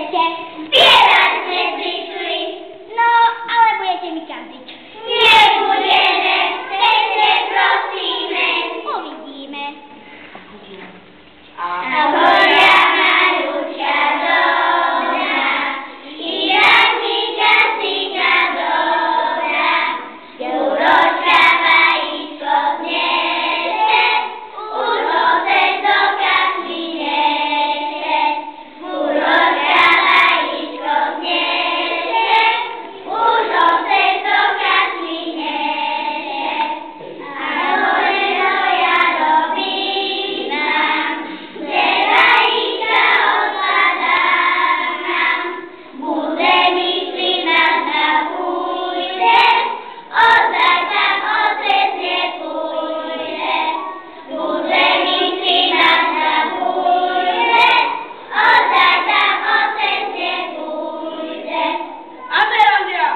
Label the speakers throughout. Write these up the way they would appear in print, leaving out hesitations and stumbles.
Speaker 1: Zbierać nie przyszli. No, ale budete mi kaziť. Nebudeme, pekne prosíme. Uvidíme. Ahoja najúčia dobrá, i radnica syna dobrá, Juročka vajíčko znese, už ho teď do kasy nese. Juročka vajíčko znese, už ho teď do kasy nese. Ahoj, moja robína, že vajíčka odkladám nám, bude mi syna zapújde, ozaj tam otec nepújde. Bude mi syna zapújde, ozaj tam otec nepújde.
Speaker 2: A teraz ja.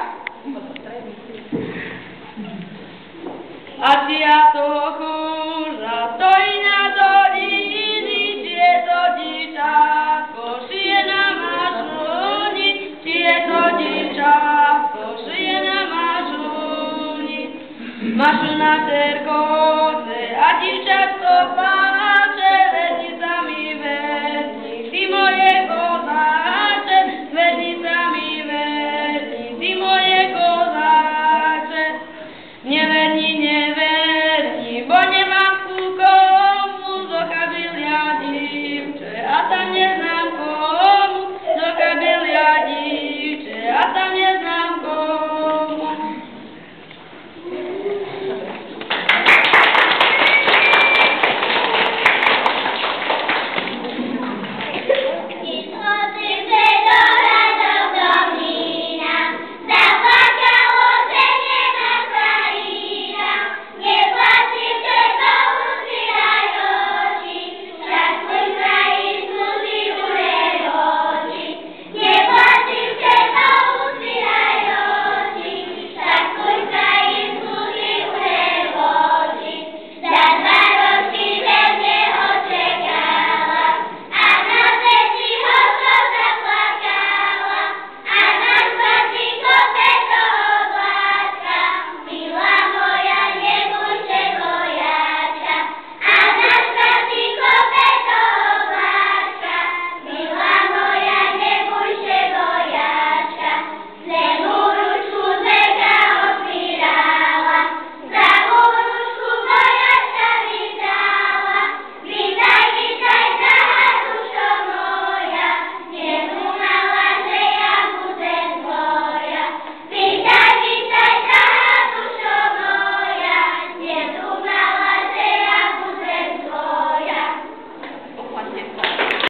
Speaker 2: A tia to chúža stojí na dolíni, tieto dičátko šije na mažúni, tieto dičátko šije na mažúni. Mašuna cerko